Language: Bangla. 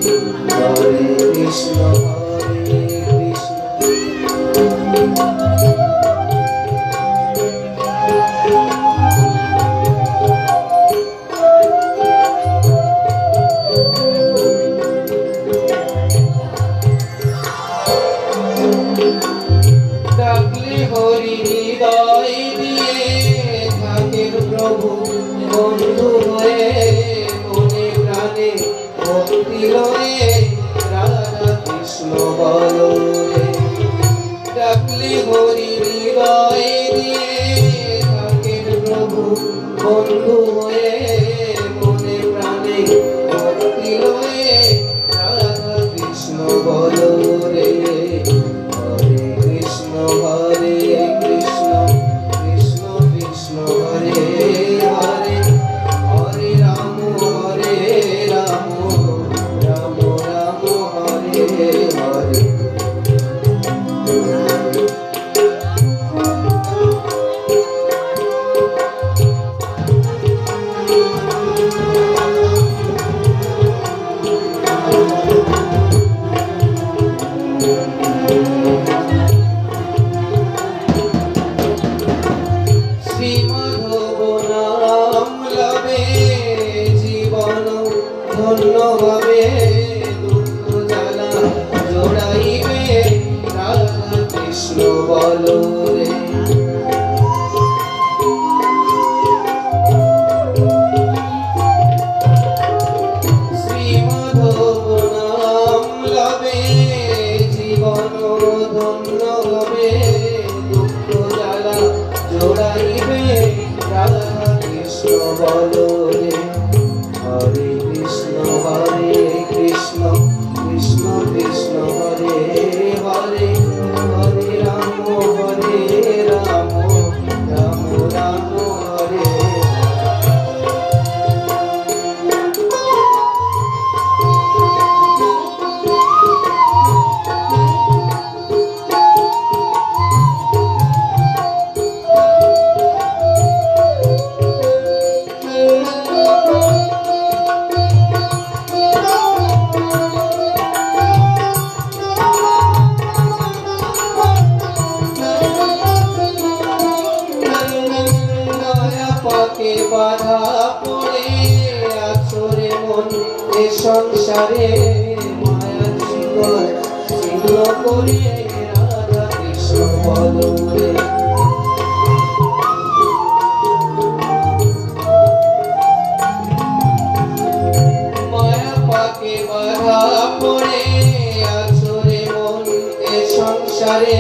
হরে কৃষ্ণ হরে ডাকলে হরি হৃদয় দিয়ে থাকেন প্রভু বন্ধু হয়ে মনে প্রাণে ভক্তি লয়ে রাধা কৃষ্ণ বলো রে। ডাকলে হরি হৃদয় দিয়ে থাকেন প্রভু বন্ধু হয়ে মনে প্রাণে ভক্তি লয়ে রাধা কৃষ্ণ বলো রে। হরে কৃষ্ণ কৃষ্ণ কৃষ্ণ হরে হরে হরে রাম রাম রাম হরে হরে। ধন্য হবে দুঃখ জ্বালা জোড়াইবে রাধা কৃষ্ণ বলো রে। শ্রীমাধব নাম লবে জীবন ধন্য হবে দুঃখ জ্বালা জোড়াইবে রাধা কৃষ্ণ বলো রে। হরে কৃষ্ণ কৃষ্ণ কৃষ্ণ হরে হরে হরে রাম রাম রাম হরে। পাকে বাধা পড়ে আছরে মন এ সংসারে মায়ার শিকল ছিন্ন করে রাধা কৃষ্ণ বলো রে। মায়া পাকে বাধা পড়ে আছরে মন এ সংসারে